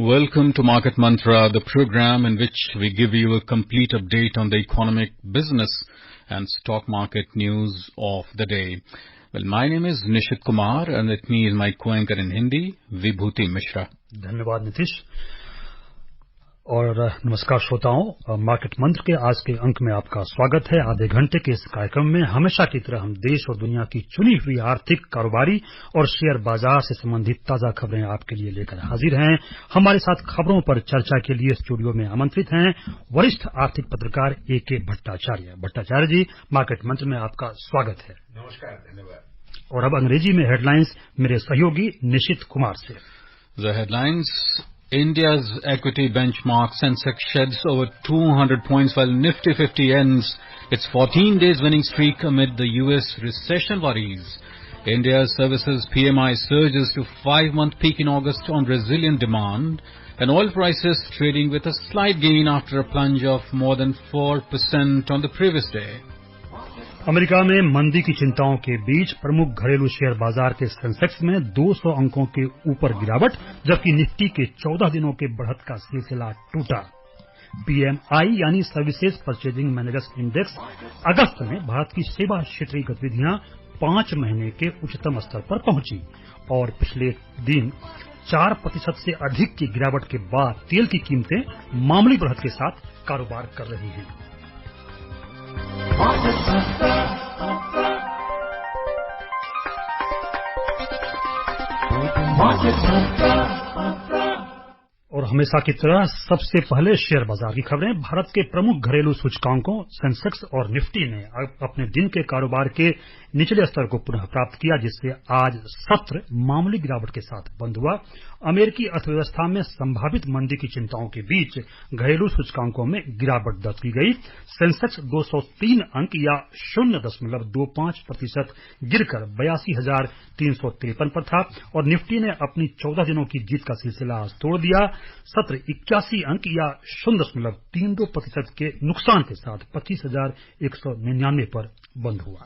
Welcome to Market Mantra, the program in which we give you a complete update on the economic, business and stock market news of the day. Well, my name is Nishit Kumar and with me is my co-anchor in Hindi, Vibhuti Mishra. धन्यवाद नीतीश और नमस्कार श्रोताओं। Market मंत्र के आज के अंक में आपका स्वागत है। आधे घंटे के इस कार्यक्रम में हमेशा की तरह हम देश और दुनिया की चुनी हुई आर्थिक, कारोबारी और शेयर बाजार से संबंधित ताजा खबरें आपके लिए लेकर हाजिर हैं। हमारे साथ खबरों पर चर्चा के लिए स्टूडियो में आमंत्रित हैं वरिष्ठ आर्थिक पत्रकार ए.के. भट्टाचार्य। भट्टाचार्य जी, मार्केट मंत्र में आपका स्वागत है। नमस्कार, धन्यवाद। और अब अंग्रेजी में हेडलाइंस मेरे सहयोगी निशित कुमार से। The headlines: India's equity benchmark Sensex sheds over 200 points while Nifty 50 ends its 14 days winning streak amid the US recession worries. India's services PMI surges to 5-month peak in August on resilient demand, and oil prices trading with a slight gain after a plunge of more than 4% on the previous day. America में मंदी की चिंताओं के बीच प्रमुख घरेलू share बाजार के Sensex में 200 अंकों के ऊपर गिरावट, जबकि निफ्टी के 14 दिनों के बढ़त का सिलसिला टूटा। पीएमआई यानी सर्विसेज परचेजिंग मैनेजर्स इंडेक्स अगस्त में भारत की सेवा क्षेत्र की गतिविधियां 5 महीने के उच्चतम स्तर पर पहुंची और पिछले दिन 4% से अधिक की गिरावट के बाद तेल की कीमतें मामूली बढ़त के साथ कारोबार कर रही हैं। और हमेशा की तरह सबसे पहले शेयर बाजार की खबरें। भारत के प्रमुख घरेलू सूचकांकों सेंसेक्स और निफ्टी ने अपने दिन के कारोबार के निचले स्तर को पुनः प्राप्त किया, जिससे आज सत्र मामूली गिरावट के साथ बंद हुआ। अमेरिकी अर्थव्यवस्था में संभावित मंदी की चिंताओं के बीच घरेलू सूचकांकों में गिरावट दर्ज की गई। सेंसेक्स 203 अंक या 0.25% गिरकर 82,353 पर था और निफ्टी ने अपनी 14 दिनों की जीत का सिलसिला आज तोड़ दिया। सत्र 81 अंक या 0.32% के नुकसान के साथ 25,199 पर बंद हुआ।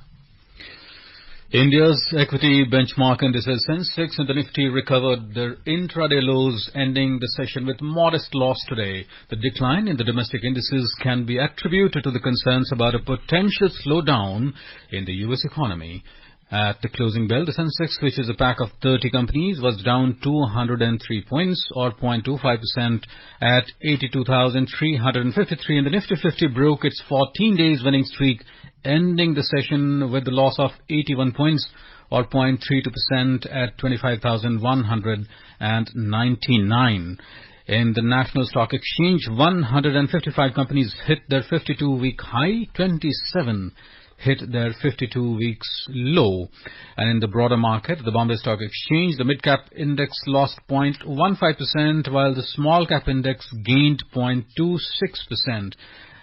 India's equity benchmark indices Sensex and the Nifty recovered their intraday lows, ending the session with modest loss today. The decline in the domestic indices can be attributed to the concerns about a potential slowdown in the U.S. economy. At the closing bell, the Sensex, which is a pack of 30 companies, was down 203 points or 0.25% at 82,353, and the Nifty 50 broke its 14 days winning streak, ending the session with a loss of 81 points or 0.32% at 25,199. In the National Stock Exchange, 155 companies hit their 52-week high, 27 hit their 52 weeks low. And in the broader market, the Bombay Stock Exchange, the mid-cap index lost 0.15%, while the small-cap index gained 0.26%.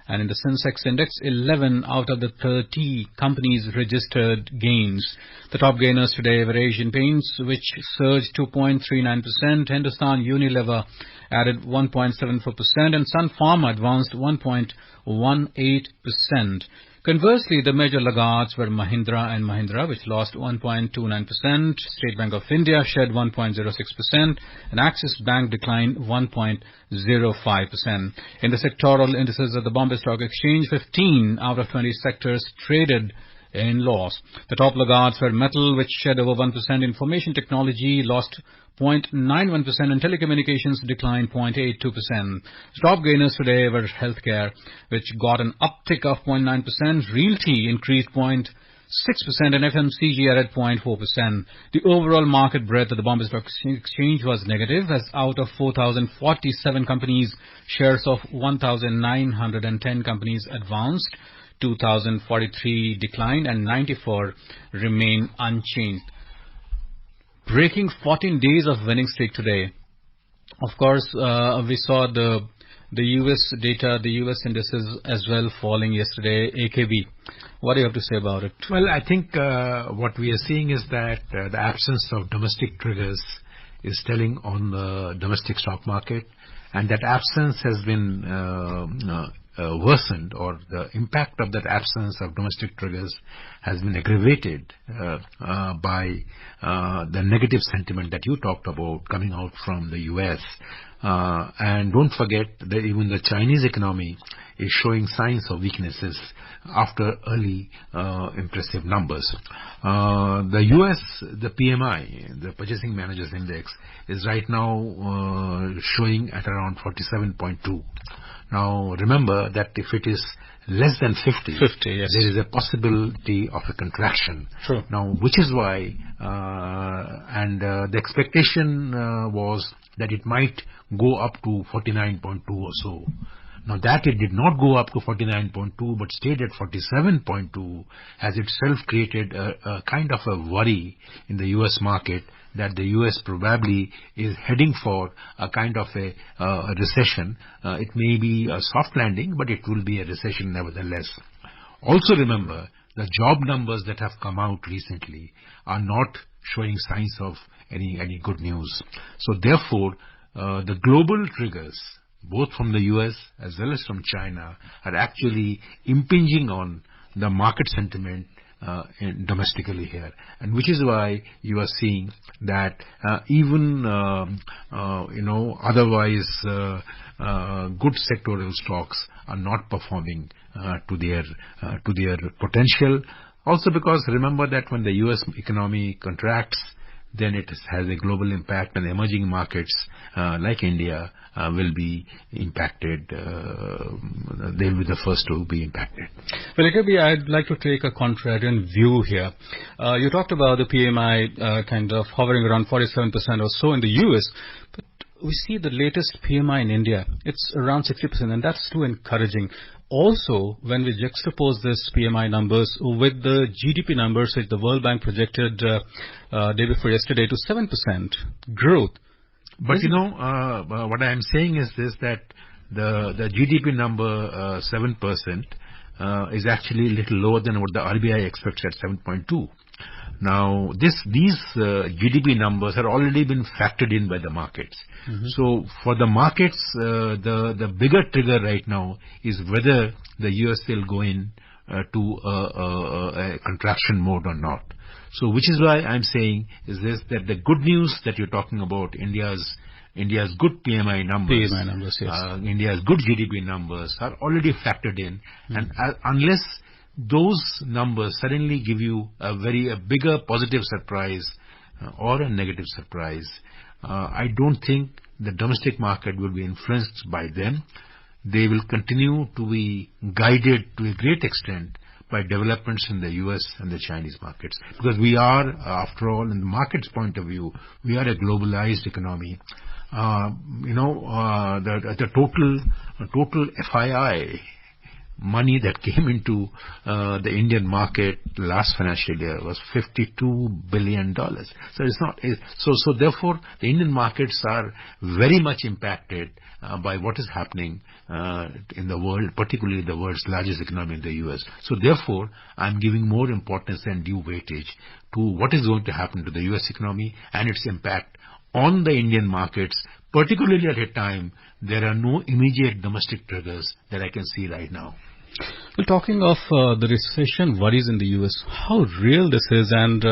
And in the Sensex index, 11 out of the 30 companies registered gains. The top gainers today were Asian Paints, which surged 2.39%, Hindustan Unilever added 1.74%, and Sun Pharma advanced 1.18%. Conversely, the major laggards were Mahindra and Mahindra, which lost 1.29%, State Bank of India shed 1.06%, and Axis Bank declined 1.05%. In the sectoral indices of the Bombay Stock Exchange, 15 out of 20 sectors traded in loss. The top laggards were Metal, which shed over 1%, Information Technology lost 0.91%, and telecommunications declined 0.82%. Top gainers today were healthcare, which got an uptick of 0.9%, Realty increased 0.6%, and FMCG added 0.4%. The overall market breadth of the Bombay Stock Exchange was negative, as out of 4,047 companies, shares of 1,910 companies advanced, 2,043 declined, and 94 remain unchanged. Breaking 14 days of winning streak today. Of course, we saw the The U.S. data, the U.S. indices as well falling yesterday, AKB. What do you have to say about it? Well, I think what we are seeing is that the absence of domestic triggers is telling on the domestic stock market, and that absence has been worsened, or the impact of that absence of domestic triggers has been aggravated by the negative sentiment that you talked about coming out from the U.S. And don't forget that even the Chinese economy is showing signs of weaknesses after early impressive numbers. The U.S., the PMI, the Purchasing Managers Index, is right now showing at around 47.2. Now, remember that if it is less than 50, yes. There is a possibility of a contraction. True. Now, which is why, the expectation was that it might go up to 49.2 or so. Now, that it did not go up to 49.2 but stayed at 47.2 has itself created a kind of a worry in the U.S. market that the U.S. probably is heading for a kind of a recession. It may be a soft landing, but it will be a recession nevertheless. Also remember, the job numbers that have come out recently are not showing signs of any good news. So therefore, the global triggers, both from the U.S. as well as from China, are actually impinging on the market sentiment domestically here, and which is why you are seeing that even otherwise good sectoral stocks are not performing to their potential. Also because remember that when the U.S. economy contracts, then it has a global impact, and emerging markets like India will be impacted. They'll be the first to be impacted. Well, AKB, I'd like to take a contrarian view here. You talked about the PMI kind of hovering around 47% or so in the U.S., but we see the latest PMI in India. It's around 60%, and that's too encouraging. Also, when we juxtapose this PMI numbers with the GDP numbers which the World Bank projected day before yesterday to 7% growth. But what I am saying is this, that the GDP number 7% is actually a little lower than what the RBI expects at 7.2. Now, these GDP numbers have already been factored in by the markets. Mm-hmm. So, for the markets, the bigger trigger right now is whether the US will go in to a contraction mode or not. So, which is why I'm saying is this, that the good news that you're talking about, India's good PMI numbers, yes. India's good GDP numbers are already factored in, and unless those numbers suddenly give you a bigger positive surprise or a negative surprise, I don't think the domestic market will be influenced by them. They will continue to be guided to a great extent by developments in the US and the Chinese markets. Because we are, after all, in the market's point of view, we are a globalized economy. The total FII money that came into the Indian market last financial year was $52 billion. So it's not. So therefore, the Indian markets are very much impacted by what is happening in the world, particularly the world's largest economy in the U.S. So therefore, I'm giving more importance and due weightage to what is going to happen to the U.S. economy and its impact on the Indian markets, particularly at a time there are no immediate domestic triggers that I can see right now. Well, talking of the recession worries in the U.S., how real this is, and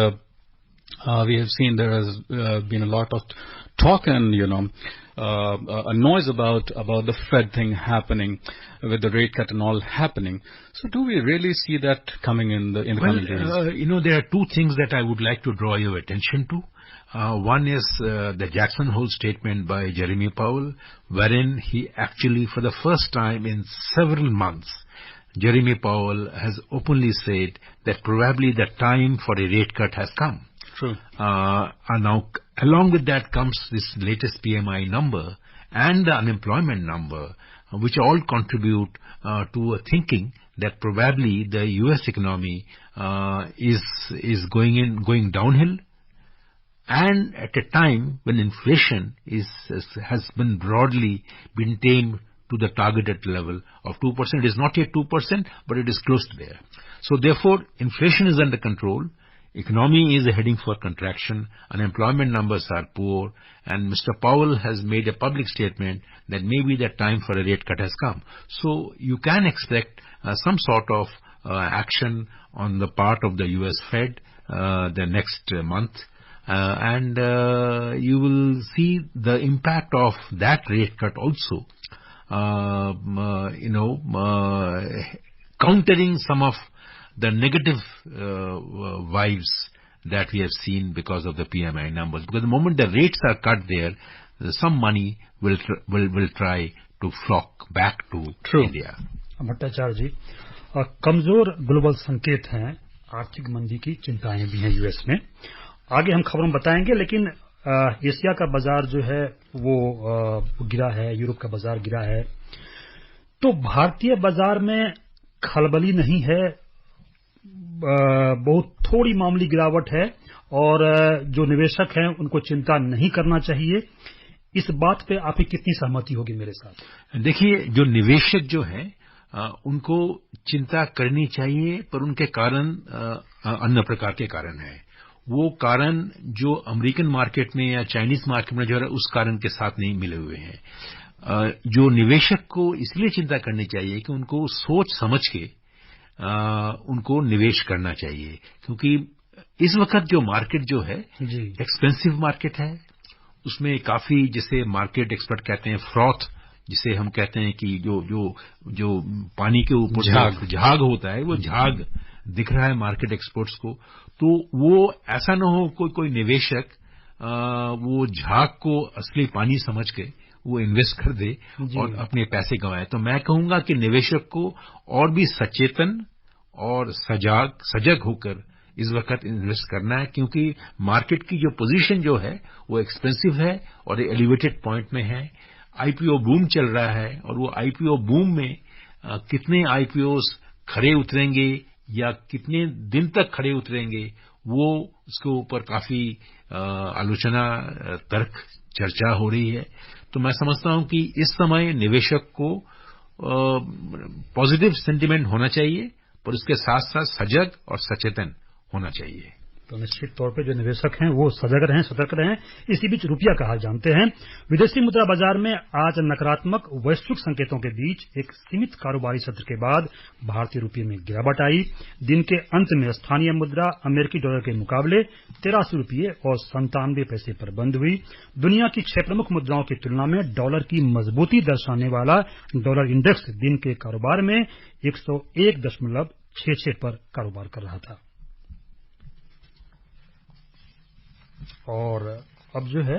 we have seen there has been a lot of talk and a noise about the Fed thing happening with the rate cut and all happening. So, do we really see that coming in the coming days? There are two things that I would like to draw your attention to. One is the Jackson Hole statement by Jeremy Powell, wherein he actually, for the first time in several months, Jeremy Powell has openly said that probably the time for a rate cut has come. True. And now, along with that comes this latest PMI number and the unemployment number, which all contribute to a thinking that probably the U.S. economy is going downhill. And at a time when inflation has been broadly been tamed to the targeted level of 2%. It is not yet 2%, but it is close to there. So therefore, inflation is under control. Economy is heading for contraction. Unemployment numbers are poor. And Mr. Powell has made a public statement that maybe the time for a rate cut has come. So you can expect some sort of action on the part of the U.S. Fed the next month. And you will see the impact of that rate cut also, countering some of the negative vibes that we have seen because of the PMI numbers. Because the moment the rates are cut there, some money will try to flock back to India. Bhattacharya जी, कमजोर global संकेत हैं, आर्थिक मंदी की चिंताएं भी हैं US में. आगे हम खबरों में बताएंगे, लेकिन एशिया का बाजार जो है वो गिरा है, यूरोप का बाजार गिरा है. तो भारतीय बाजार में खलबली नहीं है, बहुत थोड़ी मामूली गिरावट है और जो निवेशक हैं उनको चिंता नहीं करना चाहिए. इस बात पे आपकी कितनी सहमति होगी मेरे साथ? देखिए, जो निवेशक जो हैं उनको चिंता करनी चाहिए, पर उनके कारण अन्य प्रकार के कारण हैं. वो कारण जो अमेरिकन मार्केट में या चाइनीज मार्केट में जो है उस कारण के साथ नहीं मिले हुए हैं. जो निवेशक को इसलिए चिंता करनी चाहिए कि उनको सोच समझ के उनको निवेश करना चाहिए, क्योंकि इस वक्त जो मार्केट जो है एक्सपेंसिव मार्केट है. उसमें काफी, जिसे मार्केट एक्सपर्ट कहते हैं फ्रॉथ, जिसे हम कहते हैं कि जो पानी के ऊपर झाग होता है, वो झाग दिख रहा है मार्केट एक्सपर्ट्स को. तो वो ऐसा न हो कोई निवेशक वो झाग को असली पानी समझ के वो इन्वेस्ट कर दे और अपने पैसे गंवाए. तो मैं कहूंगा कि निवेशक को और भी सचेतन और सजग होकर इस वक्त इन्वेस्ट करना है, क्योंकि मार्केट की जो पोजीशन जो है वो एक्सपेंसिव है और एलिवेटेड पॉइंट में है. आईपीओ बूम चल रहा है और वो आईपीओ बूम में कितने आईपीओस खड़े उतरेंगे या कितने दिन तक खड़े उतरेंगे, वो उसके ऊपर काफी आलोचना, तर्क, चर्चा हो रही है. तो मैं समझता हूं कि इस समय निवेशक को पॉजिटिव सेंटिमेंट होना चाहिए, पर उसके साथ साथ सजग और सचेतन होना चाहिए. तो निश्चित तौर पे जो निवेशक हैं वो सजग रहें, सतर्क रहें. इसी बीच रुपया का हाल जानते हैं. विदेशी मुद्रा बाजार में आज नकारात्मक वैश्विक संकेतों के बीच एक सीमित कारोबारी सत्र के बाद भारतीय रुपये में गिरावट आई. दिन के अंत में स्थानीय मुद्रा अमेरिकी डॉलर के मुकाबले 83 रुपये और 97 पैसे पर बंद हुई. दुनिया की 6 प्रमुख मुद्राओं की तुलना में डॉलर की मजबूती दर्शाने वाला डॉलर इंडेक्स दिन के कारोबार में 101.66 पर कारोबार कर रहा था. और अब जो है,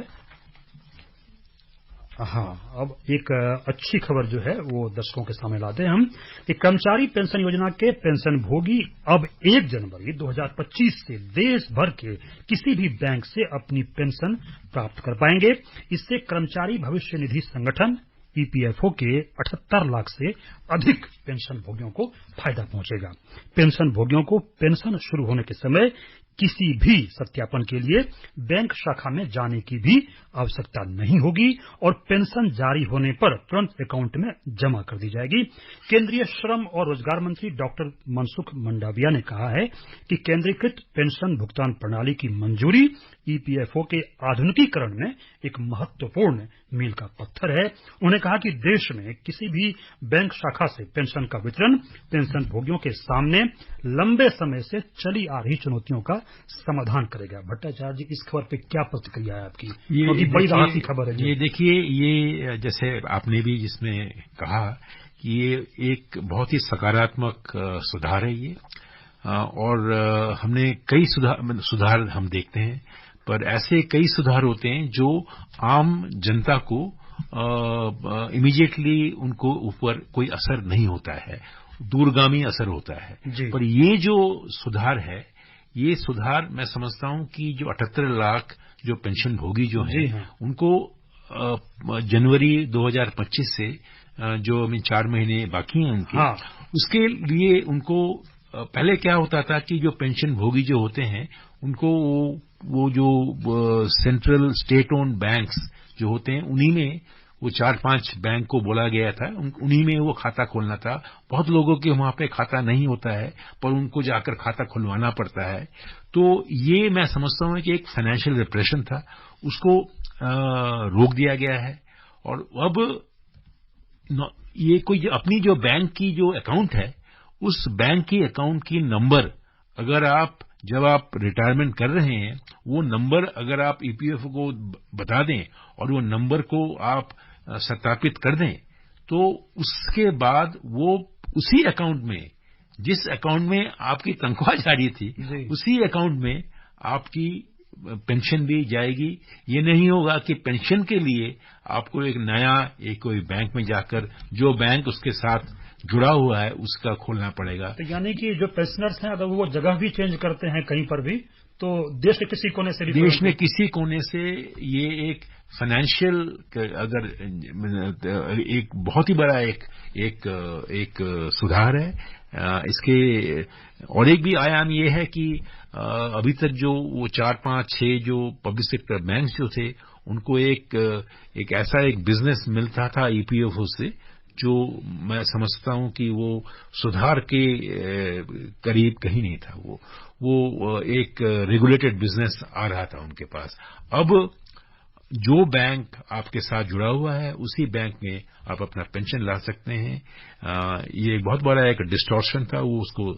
अब एक अच्छी खबर जो है वो दर्शकों के सामने लाते हैं हम कि कर्मचारी पेंशन योजना के पेंशन भोगी अब 1 जनवरी 2025 से देश भर के किसी भी बैंक से अपनी पेंशन प्राप्त कर पाएंगे. इससे कर्मचारी भविष्य निधि संगठन ईपीएफओ के 78 लाख से अधिक पेंशन भोगियों को फायदा पहुंचेगा. पेंशन भोगियों को पेंशन शुरू होने के समय किसी भी सत्यापन के लिए बैंक शाखा में जाने की भी आवश्यकता नहीं होगी और पेंशन जारी होने पर तुरंत अकाउंट में जमा कर दी जाएगी. केंद्रीय श्रम और रोजगार मंत्री डॉक्टर मनसुख मंडाविया ने कहा है कि केंद्रीकृत पेंशन भुगतान प्रणाली की मंजूरी ईपीएफओ के आधुनिकीकरण में एक महत्वपूर्ण मील का पत्थर है. उन्होंने कहा कि देश में किसी भी बैंक शाखा से पेंशन का वितरण पेंशन भोगियों के सामने लंबे समय से चली आ रही चुनौतियों का समाधान करेगा. भट्टाचार्य जी, इस खबर पे क्या प्रतिक्रिया है आपकी? ये बड़ी राहत की खबर है. ये देखिए, ये जैसे आपने भी जिसमें कहा कि ये एक बहुत ही सकारात्मक सुधार है ये, और हमने कई सुधार हम देखते हैं, पर ऐसे कई सुधार होते हैं जो आम जनता को इमीडिएटली उनको ऊपर कोई असर नहीं होता है, दूरगामी असर होता है. पर ये जो सुधार है, ये सुधार मैं समझता हूं कि जो 78 लाख जो पेंशन भोगी जो हैं उनको जनवरी 2025 से जो 4 महीने बाकी हैं उनके, उसके लिए उनको पहले क्या होता था कि जो पेंशन भोगी जो होते हैं उनको वो जो सेंट्रल स्टेट ओन्ड बैंक्स जो होते हैं उन्हीं में वो 4-5 बैंक को बोला गया था, उन्हीं में वो खाता खोलना था। बहुत लोगों के वहां पे खाता नहीं होता है, पर उनको जाकर खाता खुलवाना पड़ता है। तो ये मैं समझता हूं कि एक फाइनेंशियल रिप्रेशन था, उसको रोक दिया गया है। और अब ये कोई अपनी जो बैंक की जो अकाउंट है, उस बैंक की अकाउंट की नंबर अगर आप जब आप रिटायरमेंट कर रहे हैं, वो नंबर अगर आप ईपीएफओ को बता दें और वो नंबर को आप सत्यापित कर दें, तो उसके बाद वो उसी अकाउंट में, जिस अकाउंट में आपकी तनख्वाह जा रही थी, उसी अकाउंट में आपकी पेंशन भी जाएगी। ये नहीं होगा कि पेंशन के लिए आपको एक कोई बैंक में जाकर जो बैंक उसके साथ जुड़ा हुआ है उसका खोलना पड़ेगा। तो यानी कि जो पेंशनर्स हैं अगर वो जगह भी चेंज करते हैं कहीं पर भी, तो देश के किसी कोने से देश में किसी कोने से ये एक फाइनेंशियल अगर एक बहुत ही बड़ा एक सुधार है। इसके और एक भी आयाम ये है कि अभी तक जो वो 4-5-6 जो पब्लिक सेक्टर बैंक्स जो थे, उनको एक ऐसा एक बिजनेस मिलता था ईपीएफओ से, जो मैं समझता हूं कि वो सुधार के करीब कहीं नहीं था। वो एक रेगुलेटेड बिजनेस आ रहा था उनके पास। अब जो बैंक आपके साथ जुड़ा हुआ है, उसी बैंक में आप अपना पेंशन ला सकते हैं। ये बहुत बड़ा एक डिस्टॉर्शन था, वो उसको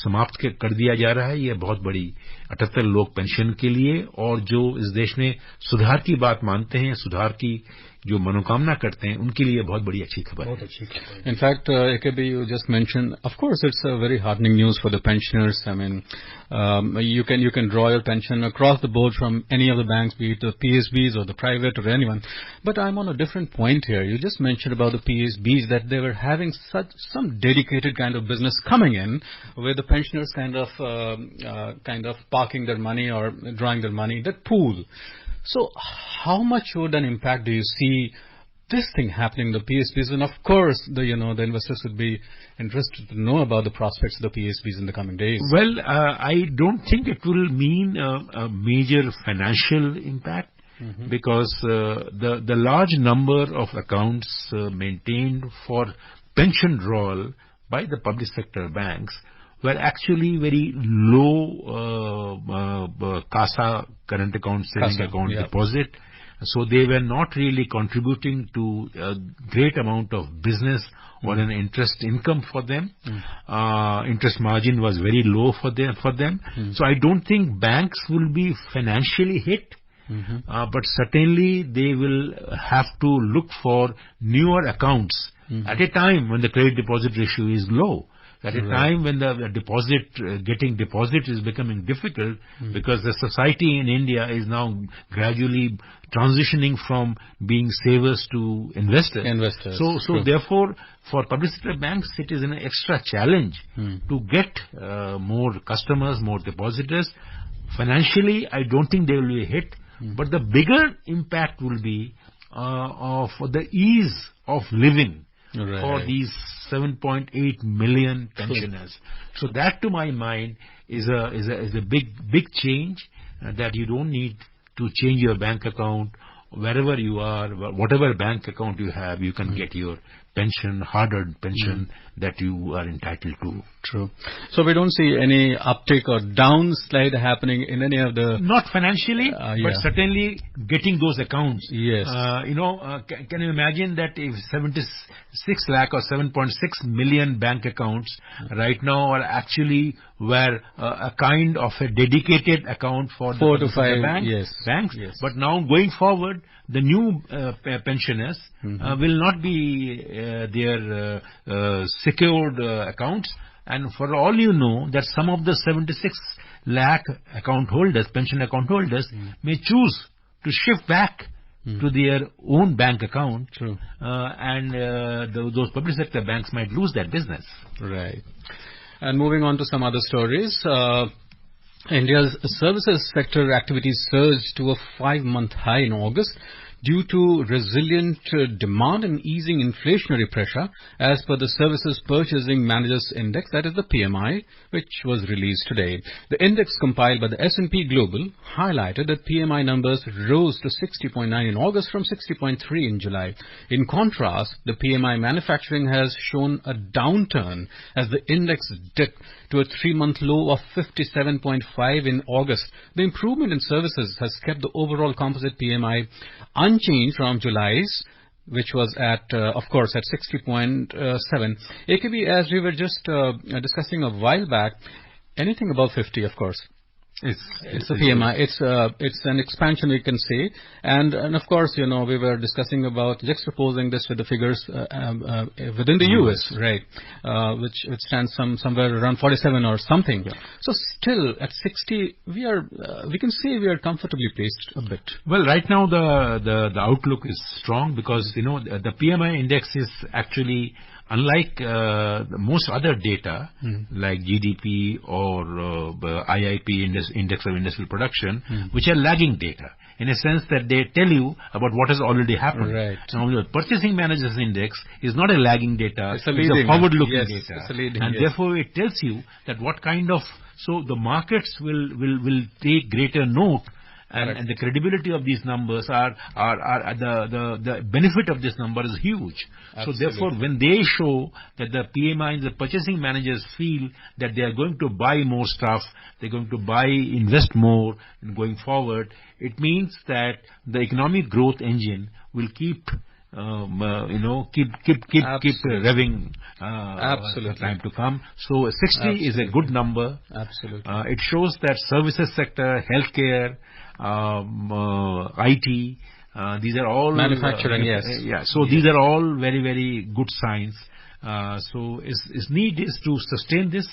समाप्त कर दिया जा रहा है। ये बहुत बड़ी 78 लोग पेंशन के लिए, और जो इस देश में सुधार की बात मानते हैं, सुधार की जो मनोकामना करते हैं, उनके लिए बहुत बड़ी अच्छी खबर है। In fact, AKB, you just mentioned, of course, it's a very heartening news for the pensioners. I mean, you can draw your pension across the board from any of the banks, be it the PSBs or the private or anyone. But I'm on a different point here. You just mentioned about the PSBs, that they were having some dedicated kind of business coming in, where the pensioners kind of parking their money or drawing their money in that pool. So how much would an impact do you see this thing happening in the PSBs? And of course, the investors would be interested to know about the prospects of the PSBs in the coming days. Well, I don't think it will mean a major financial impact, because the large number of accounts maintained for pension drawal by the public sector banks were actually very low CASA, current account, saving account deposit. So they were not really contributing to a great amount of business or an interest income for them. Interest margin was very low for them. So I don't think banks will be financially hit. But certainly they will have to look for newer accounts at a time when the credit deposit ratio is low. At a time when the getting deposit is becoming difficult, because the society in India is now gradually transitioning from being savers to investors. So therefore, for public sector banks, it is an extra challenge to get more customers, more depositors. Financially, I don't think they will be hit, but the bigger impact will be of the ease of living for these 7.8 million pensioners. So that, to my mind, is a big change, that you don't need to change your bank account. Wherever you are, whatever bank account you have, you can get your pension, hard-earned pension that you are entitled to. True. So we don't see any uptick or downslide happening in any of the... Not financially, but certainly getting those accounts. Yes. Can you imagine that if 76 lakh or 7.6 million bank accounts right now are actually were a kind of a dedicated account for 4 to 5 banks. Yes. But now going forward, the new pensioners will not be their secured accounts. And for all you know, that some of the 76 lakh account holders, pension account holders, may choose to shift back to their own bank account. True. And those public sector banks might lose that business. Right. And moving on to some other stories, India's services sector activities surged to a 5-month high in August due to resilient demand and easing inflationary pressure, as per the Services Purchasing Managers Index, that is the PMI, which was released today. The index compiled by the S&P Global highlighted that PMI numbers rose to 60.9 in August from 60.3 in July. In contrast, the PMI manufacturing has shown a downturn as the index dipped to a 3-month low of 57.5 in August. The improvement in services has kept the overall composite PMI unchanged from July's, which was at, of course, at 60.7. AKB, as we were just discussing a while back, anything above 50, of course. It's a PMI. It's an expansion, we can say. And of course, we were discussing about juxtaposing this with the figures within the US, right? Which stands somewhere around 47 or something. Yeah. So still at 60, we can say we are comfortably placed a bit. Well, right now the outlook is strong because the PMI index is actually, unlike most other data like GDP or IIP, Index of Industrial Production, which are lagging data in a sense that they tell you about what has already happened. Right. Now, the Purchasing Managers Index is not a lagging data; it's a forward-looking yes, data, it's a leading, and therefore it tells you that what kind of the markets will take greater note. And the credibility of these numbers are the benefit of this number is huge. Absolutely. So therefore, when they show that the PMI, the purchasing managers feel that they are going to buy more stuff, they're going to invest more going forward, it means that the economic growth engine will keep revving Absolutely. time to come. So 60 Absolutely. is a good number. Absolutely. It shows that services sector, healthcare, IT, these are all manufacturing. Yes. Yeah. So these are all very, very good signs. So its need is to sustain this.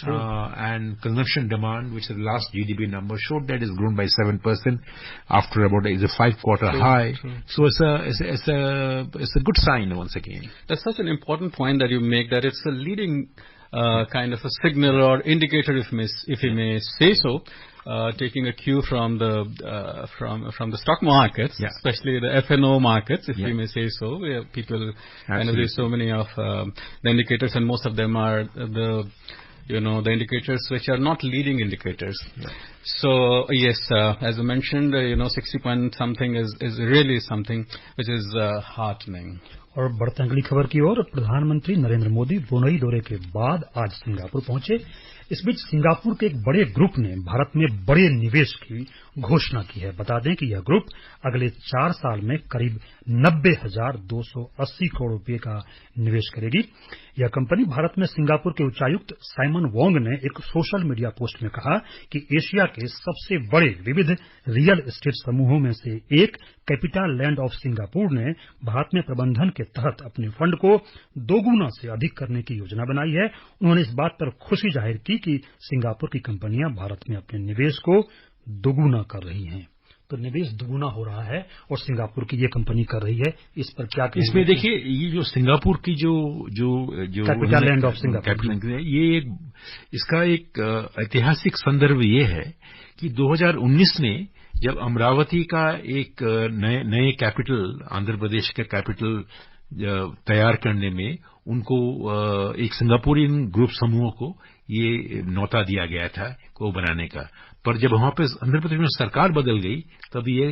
And consumption demand, which is the last GDP number, showed that it's grown by 7% after about a 5-quarter high. True. So it's a good sign once again. That's such an important point that you make, that it's a leading kind of a signal or indicator, if you may say so. Taking a cue from the stock markets, especially the F&O markets, if we may say so, where people analyze so many of the indicators, and most of them are the indicators which are not leading indicators. Yeah. So yes, as I mentioned, 60 point something is really something which is heartening. और बढ़ते अगली खबर की ओर, प्रधानमंत्री Narendra Modi Brunei दौरे के बाद आज सिंगापुर पहुंचे। इस बीच सिंगापुर के एक बड़े ग्रुप ने भारत में बड़े निवेश की घोषणा की है। बता दें कि यह ग्रुप अगले 4 साल में करीब 90,280 करोड़ रुपए का निवेश करेगी। यह कंपनी भारत में सिंगापुर के उच्चायुक्त साइमन वोंग ने एक सोशल मीडिया पोस्ट में कहा कि एशिया के सबसे बड़े विविध रियल एस्टेट समूहों में से एक कैपिटल लैंड ऑफ सिंगापुर ने भारत में प्रबंधन के तहत अपने फंड को 2 गुना से अधिक करने की योजना बनाई है। उन्होंने इस बात पर खुशी जाहिर की कि सिंगापुर की कंपनियां भारत में अपने निवेश को दोगुना कर रही हैं। तो निवेश दुगुना हो रहा है और सिंगापुर की ये कंपनी कर रही है। इस पर क्या कहेंगे? इसमें देखिए, ये जो सिंगापुर की जो कैपिटल लैंड ऑफ सिंगापुर, ये इसका एक ऐतिहासिक संदर्भ ये है कि 2019 में जब अमरावती का एक नए कैपिटल, आंध्र प्रदेश का कैपिटल तैयार करने में उनको एक सिंगापुरियन ग्रुप समूह को ये न्योता दिया गया था को बनाने का, पर जब वहां पे आंध्र प्रदेश में सरकार बदल गई तब ये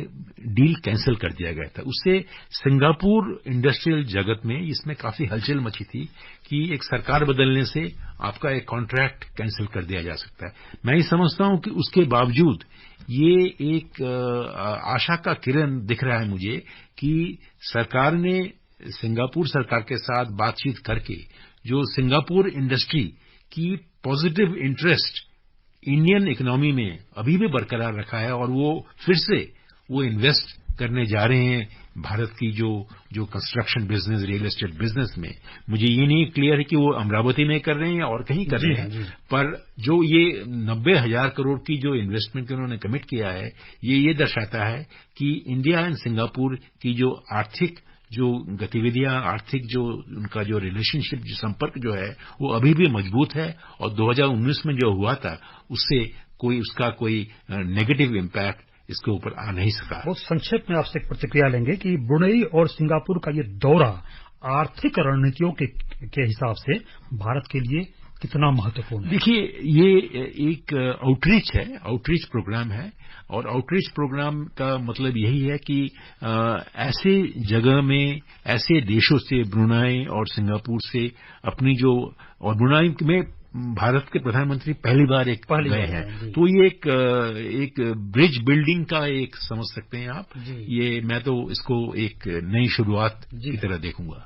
डील कैंसिल कर दिया गया था। उससे सिंगापुर इंडस्ट्रियल जगत में इसमें काफी हलचल मची थी कि एक सरकार बदलने से आपका एक कॉन्ट्रैक्ट कैंसिल कर दिया जा सकता है। मैं ये समझता हूं कि उसके बावजूद ये एक आशा का किरण दिख रहा है मुझे कि सरकार ने सिंगापुर सरकार के साथ बातचीत करके जो सिंगापुर इंडस्ट्री की पॉजिटिव इंटरेस्ट इंडियन इकोनॉमी में अभी भी बरकरार रखा है और वो फिर से वो इन्वेस्ट करने जा रहे हैं भारत की जो construction business, real estate business में। मुझे ये नहीं क्लियर है कि वो अमरावती में कर रहे हैं या और कहीं कर रहे हैं, पर जो ये 90,000 करोड़ की जो इन्वेस्टमेंट के उन्होंने कमिट किया है, ये दर्शाता है कि इंडिया एंड सिंगापुर की जो आर्थिक जो गतिविधियां, आर्थिक जो उनका जो रिलेशनशिप, जो संपर्क जो है वो अभी भी मजबूत है और 2019 में जो हुआ था उससे उसका कोई नेगेटिव इम्पैक्ट इसके ऊपर आ नहीं सका। बहुत संक्षेप में आपसे एक प्रतिक्रिया लेंगे कि ब्रुनेई और सिंगापुर का ये दौरा आर्थिक रणनीतियों के हिसाब से भारत के लिए कितना महत्वपूर्ण है? देखिए, ये एक आउटरीच प्रोग्राम है, और आउटरीच प्रोग्राम का मतलब यही है कि ऐसे जगह में, ऐसे देशों से, ब्रुनेई और सिंगापुर से अपनी जो, और ब्रुनेई में भारत के प्रधानमंत्री पहली बार गए हैं, तो ये एक ब्रिज बिल्डिंग का एक समझ सकते हैं आप। ये मैं तो इसको एक नई शुरुआत की तरह देखूंगा।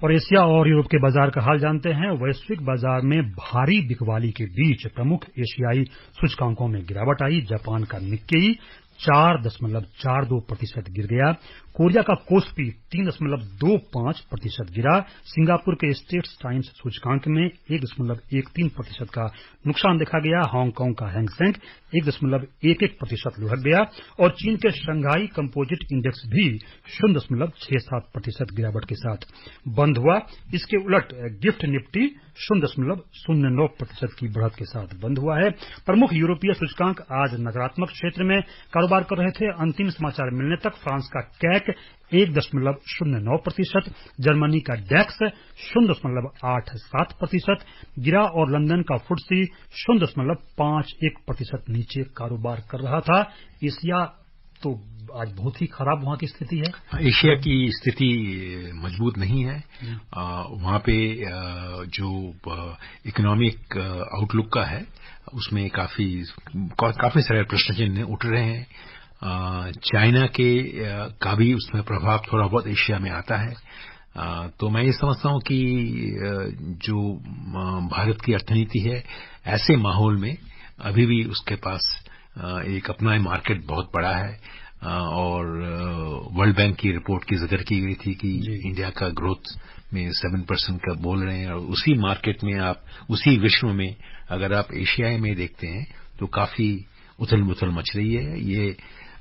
और एशिया और यूरोप के बाजार का हाल जानते हैं। वैश्विक बाजार में भारी बिकवाली के बीच प्रमुख एशियाई सूचकांकों में गिरावट आई। जापान का निक्केई 4.42% गिर गया। कोरिया का कोस्पी 3.25% गिरा। सिंगापुर के स्टेट्स टाइम्स सूचकांक में 1.13% का नुकसान देखा गया। हांगकांग का हैंगसेंग 1.11% लुढ़क गया और चीन के शंघाई कंपोजिट इंडेक्स भी 0.67% गिरावट के साथ बंद हुआ। इसके उलट गिफ्ट निफ्टी 0.09% की बढ़त के साथ बंद हुआ है। प्रमुख यूरोपीय सूचकांक आज नकारात्मक क्षेत्र में कारोबार कर रहे थे। अंतिम समाचार मिलने तक फ्रांस का कैक 1.09%, जर्मनी का डैक्स 0.87% गिरा और लंदन का फुट्सी 0.51% नीचे कारोबार कर रहा था। एशिया तो आज बहुत ही खराब वहां की स्थिति है। एशिया की स्थिति मजबूत नहीं है। वहां पे जो इकोनॉमिक आउटलुक का है, उसमें काफी सारे प्रश्न चिन्ह उठ रहे हैं। चाइना का भी उसमें प्रभाव थोड़ा बहुत एशिया में आता है। तो मैं ये समझता हूं कि जो भारत की अर्थनीति है, ऐसे माहौल में अभी भी उसके पास एक अपना मार्केट बहुत बड़ा है। और वर्ल्ड बैंक की रिपोर्ट की जिक्र की गई थी कि इंडिया का ग्रोथ में 7% का बोल रहे हैं, और उसी मार्केट में आप, उसी विश्व में अगर आप एशिया में देखते हैं तो काफी उथल पुथल मच रही है। ये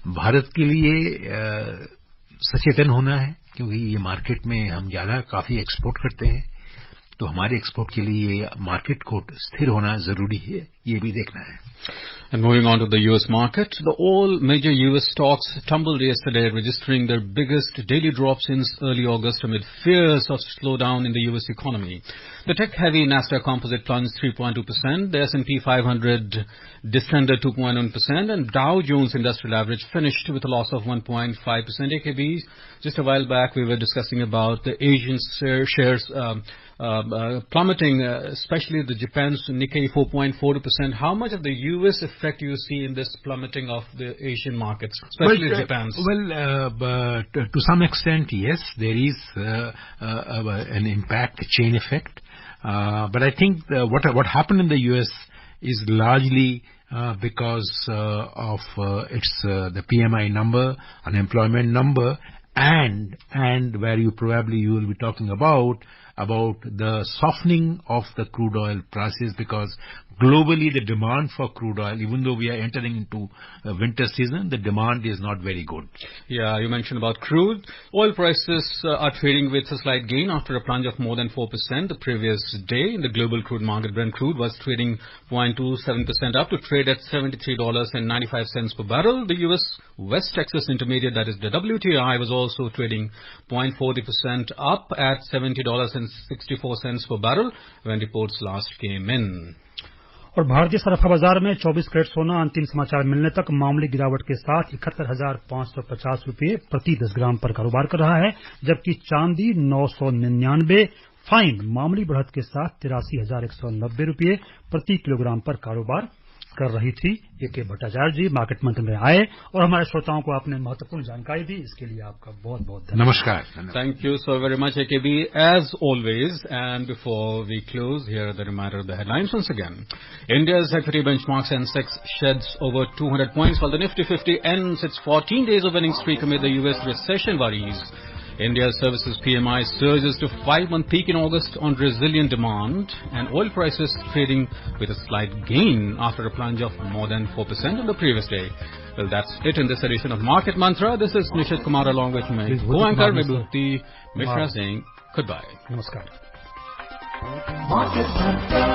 भारत के लिए सचेतन होना है, क्योंकि ये मार्केट में हम ज्यादा काफी एक्सपोर्ट करते हैं, तो हमारे एक्सपोर्ट के लिए मार्केट को स्थिर होना जरूरी है, ये भी देखना है। And moving on to the U.S. market, all major U.S. stocks tumbled yesterday, registering their biggest daily drop since early August amid fears of slowdown in the U.S. economy. The tech-heavy Nasdaq Composite plunged 3.2%, the S&P 500 descended 2.1%, and Dow Jones Industrial Average finished with a loss of 1.5%. AKB, just a while back we were discussing about the Asian shares plummeting, especially the Japan's Nikkei 4.42%. How much of the U.S. effect you see in this plummeting of the Asian markets, especially Japan's? To some extent, yes, there is an impact, chain effect. But I think what happened in the U.S. is largely because of the PMI number, unemployment number, and where you will be talking about the softening of the crude oil prices, because globally the demand for crude oil, even though we are entering into winter season, the demand is not very good. Yeah, you mentioned about crude. Oil prices are trading with a slight gain after a plunge of more than 4% the previous day. In the global crude market, Brent crude was trading 0.27% up to trade at $73.95 per barrel. The U.S. West Texas Intermediate, that is the WTI, was also trading 0.40% up at $70.64 per barrel when reports last came in. और भारतीय सरफा बाजार में 24 carat सोना अंतिम समाचार मिलने तक मामूली गिरावट के साथ 71,550 रुपये प्रति 10 ग्राम पर कारोबार कर रहा है, जबकि चांदी 999 फाइन मामूली बढ़त के साथ 83,190 रुपये प्रति किलोग्राम पर कारोबार कर रही थी। ए.के. भट्टाचार्य जी मार्केट मंत्र में आए और हमारे श्रोताओं को आपने महत्वपूर्ण जानकारी दी, इसके लिए आपका बहुत बहुत धन्यवाद। नमस्कार। Thank you so very much, AKB, as always. And before we close, here are the reminder of the headlines once again. India's equity benchmark Sensex sheds over 200 points, while the Nifty 50 ends its 14 days of winning streak amid the U.S. recession worries. India's services PMI surges to 5-month peak in August on resilient demand, and oil prices trading with a slight gain after a plunge of more than 4% on the previous day. Well, that's it in this edition of Market Mantra. This is Nishit Kumar along with my co-anchor Vibhuti Mishra saying goodbye. Namaskar. Market Mantra.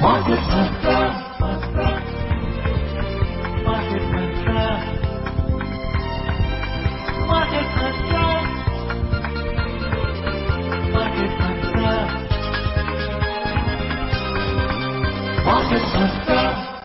Voice of America.